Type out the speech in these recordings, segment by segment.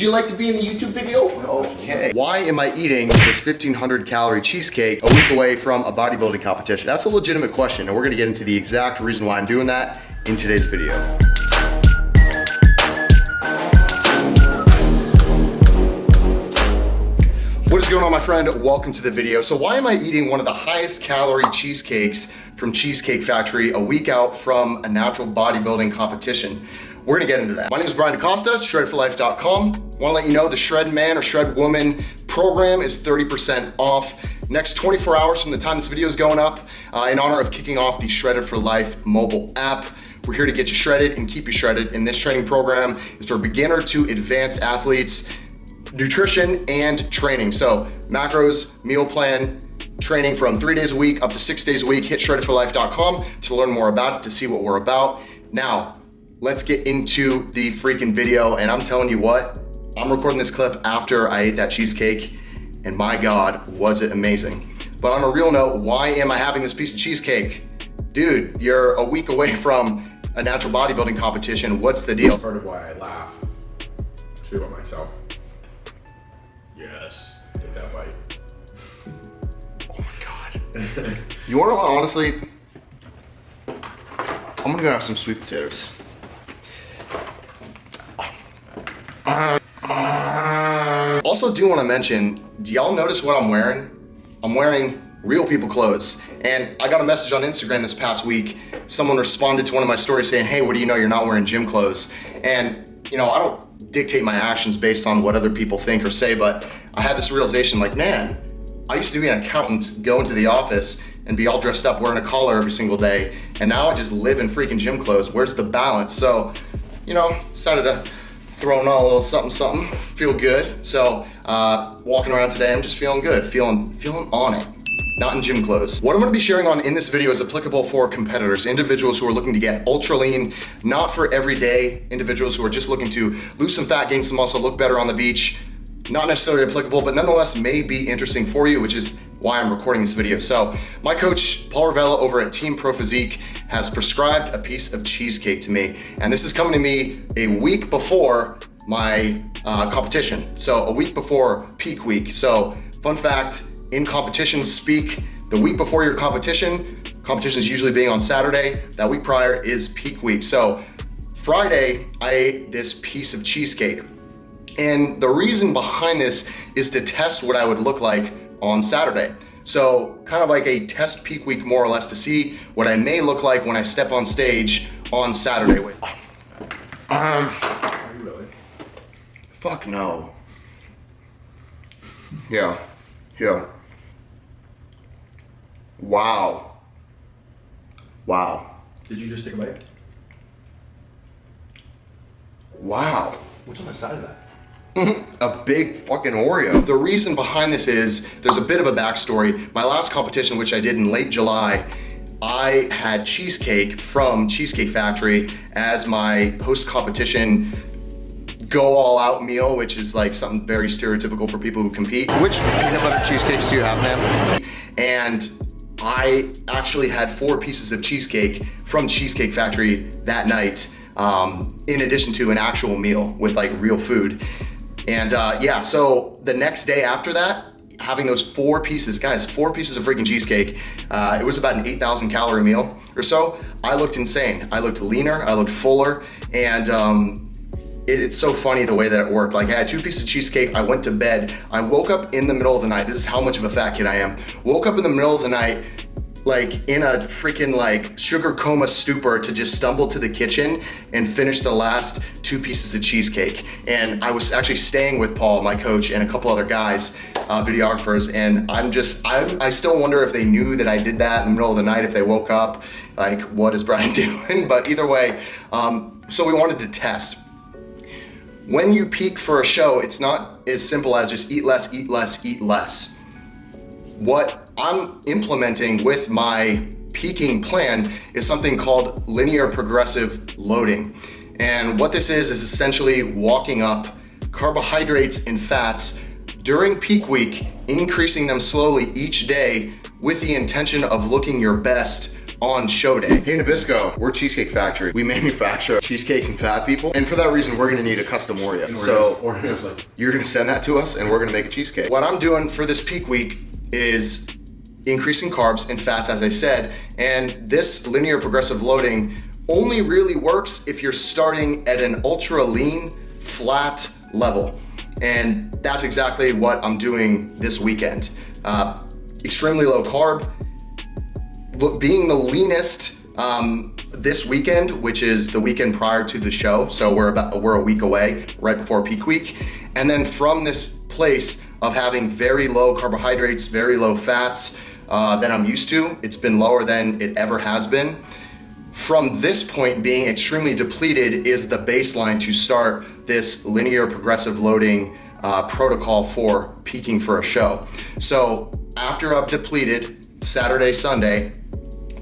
Would you like to be in the YouTube video? Okay. Why am I eating this 1,500 calorie cheesecake a week away from a bodybuilding competition? That's a legitimate question, and we're gonna get into the exact reason why I'm doing that in today's video. What is going on, my friend? Welcome to the video. So why am I eating one of the highest calorie cheesecakes from Cheesecake Factory a week out from a natural bodybuilding competition? We're gonna get into that. My name is Brian DaCosta, shredforlife.com. Wanna let you know the Shred Man or Shred Woman program is 30% off next 24 hours from the time this video is going up in honor of kicking off the Shredded for Life mobile app. We're here to get you shredded and keep you shredded, and this training program is for beginner to advanced athletes, nutrition and training. So macros, meal plan, training from 3 days a week up to 6 days a week. Hit shredforlife.com to learn more about it, to see what we're about. Now, let's get into the freaking video. And I'm telling you what, I'm recording this clip after I ate that cheesecake, and my God, was it amazing. But on a real note, why am I having this piece of cheesecake? Dude, you're a week away from a natural bodybuilding competition. What's the deal? Part of why I laugh to myself. Yes, take that bite. Oh my God. You wanna know what, honestly? I'm gonna go have some sweet potatoes. Also do wanna mention, do y'all notice what I'm wearing? I'm wearing real people clothes. And I got a message on Instagram this past week. Someone responded to one of my stories saying, hey, what do you know, you're not wearing gym clothes. And you know, I don't dictate my actions based on what other people think or say, but I had this realization like, man, I used to be an accountant, go into the office and be all dressed up wearing a collar every single day. And now I just live in freaking gym clothes. Where's the balance? So, you know, decided to throw in a little something, feel good. So walking around today, I'm just feeling good, feeling on it. Not in gym clothes. What I'm gonna be sharing on in this video is applicable for competitors, individuals who are looking to get ultra lean, not for everyday individuals who are just looking to lose some fat, gain some muscle, look better on the beach. Not necessarily applicable, but nonetheless may be interesting for you, which is why I'm recording this video. So my coach, Paul Ravella over at Team Pro Physique, has prescribed a piece of cheesecake to me. And this is coming to me a week before my competition. So a week before peak week. So fun fact, in competition speak, the week before your competition is usually being on Saturday, that week prior is peak week. So Friday, I ate this piece of cheesecake. And the reason behind this is to test what I would look like on Saturday. So kind of like a test peak week, more or less, to see what I may look like when I step on stage on Saturday. Wait. Are you really? Fuck no. Yeah. Wow. Did you just take a bite? Wow. What's on the side of that? A big fucking Oreo. The reason behind this is, there's a bit of a backstory. My last competition, which I did in late July, I had cheesecake from Cheesecake Factory as my post-competition go all out meal, which is like something very stereotypical for people who compete. Which peanut butter cheesecakes do you have, ma'am? And I actually had 4 pieces of cheesecake from Cheesecake Factory that night, in addition to an actual meal with like real food. And yeah, so the next day after that, having those 4 pieces, guys, 4 pieces of freaking cheesecake, it was about an 8,000 calorie meal or so. I looked insane. I looked leaner, I looked fuller, and it's so funny the way that it worked. Like I had 2 pieces of cheesecake, I went to bed, I woke up in the middle of the night. This is how much of a fat kid I am. Woke up in the middle of the night, like in a freaking like sugar coma stupor, to just stumble to the kitchen and finish the last 2 pieces of cheesecake. And I was actually staying with Paul, my coach, and a couple other guys, videographers, and I still wonder if they knew that I did that in the middle of the night, if they woke up, like, what is Brian doing? But either way, so we wanted to test. When you peak for a show, it's not as simple as just eat less, eat less, eat less. What I'm implementing with my peaking plan is something called linear progressive loading. And what this is essentially walking up carbohydrates and fats during peak week, increasing them slowly each day with the intention of looking your best on show day. Hey Nabisco, we're Cheesecake Factory. We manufacture cheesecakes and fat people, and for that reason, we're gonna need a custom Oreo. So Oreo's like, you're gonna send that to us, and we're gonna make a cheesecake. What I'm doing for this peak week is increasing carbs and fats, as I said, and this linear progressive loading only really works if you're starting at an ultra lean, flat level. And that's exactly what I'm doing this weekend. Extremely low carb, being the leanest this weekend, which is the weekend prior to the show. So we're a week away, right before peak week. And then from this place of having very low carbohydrates, very low fats that I'm used to, it's been lower than it ever has been. From this point, being extremely depleted is the baseline to start this linear progressive loading protocol for peaking for a show. So after I've depleted Saturday, Sunday,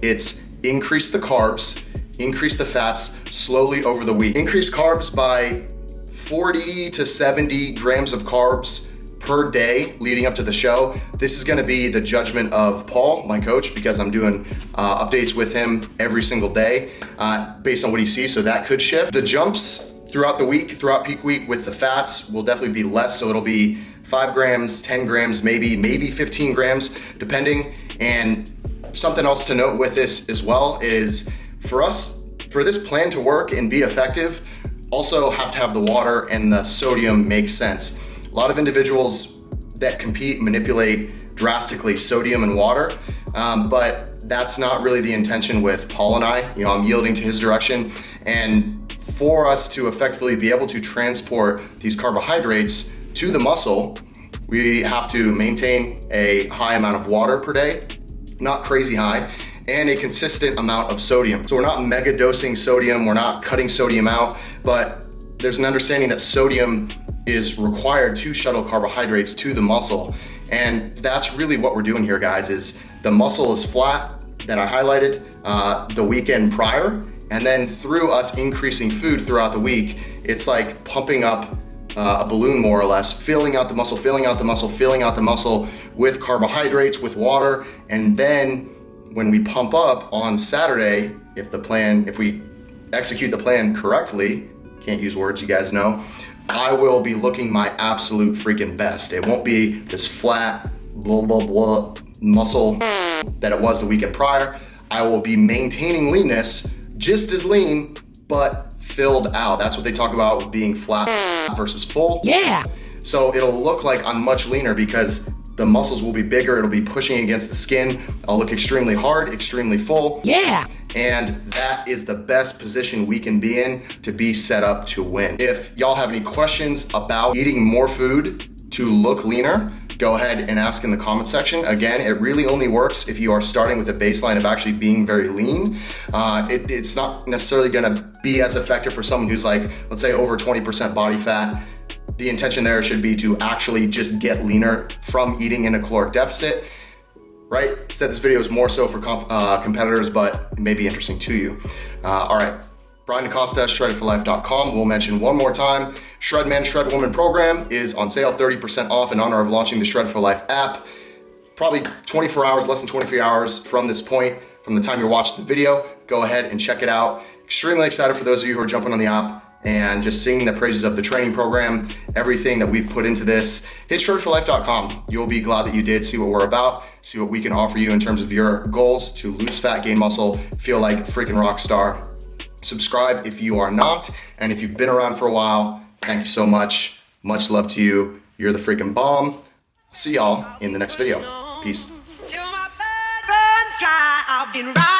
it's increase the carbs, increase the fats slowly over the week. Increase carbs by 40 to 70 grams of carbs per day leading up to the show. This is gonna be the judgment of Paul, my coach, because I'm doing updates with him every single day based on what he sees, so that could shift. The jumps throughout the week, throughout peak week with the fats will definitely be less, so it'll be 5 grams, 10 grams, maybe 15 grams, depending. And something else to note with this as well is for this plan to work and be effective, also have to have the water and the sodium make sense. A lot of individuals that compete manipulate drastically sodium and water, but that's not really the intention with Paul and I. You know, I'm yielding to his direction, and for us to effectively be able to transport these carbohydrates to the muscle, we have to maintain a high amount of water per day, not crazy high, and a consistent amount of sodium. So we're not mega dosing sodium, we're not cutting sodium out, but there's an understanding that sodium is required to shuttle carbohydrates to the muscle. And that's really what we're doing here, guys, is the muscle is flat that I highlighted the weekend prior, and then through us increasing food throughout the week, it's like pumping up a balloon more or less, filling out the muscle, filling out the muscle, filling out the muscle with carbohydrates, with water, and then when we pump up on Saturday, if we execute the plan correctly, can't use words, you guys know, I will be looking my absolute freaking best. It won't be this flat, blah, blah, blah muscle that it was the weekend prior. I will be maintaining leanness, just as lean, but filled out. That's what they talk about with being flat versus full. Yeah. So it'll look like I'm much leaner because the muscles will be bigger, it'll be pushing against the skin. I'll look extremely hard, extremely full. Yeah. And that is the best position we can be in to be set up to win. If y'all have any questions about eating more food to look leaner, go ahead and ask in the comment section. Again, it really only works if you are starting with a baseline of actually being very lean. It's not necessarily gonna be as effective for someone who's like, let's say over 20% body fat. The intention there should be to actually just get leaner from eating in a caloric deficit, right? Said this video is more so for competitors, but it may be interesting to you. All right, Brian DaCosta, shreddedforlife.com. We'll mention one more time, Shred Man, Shred Woman program is on sale, 30% off in honor of launching the Shred for Life app. Probably 24 hours, less than 24 hours from this point, from the time you're watching the video. Go ahead and check it out. Extremely excited for those of you who are jumping on the app and just singing the praises of the training program, everything that we've put into this. Hit shreddedforlife.com. You'll be glad that you did. See what we're about, see what we can offer you in terms of your goals to lose fat, gain muscle, feel like a freaking rock star. Subscribe if you are not, and if you've been around for a while, thank you so much. Much love to you. You're the freaking bomb. See y'all in the next video. Peace. Till my blood runs dry, I've been right.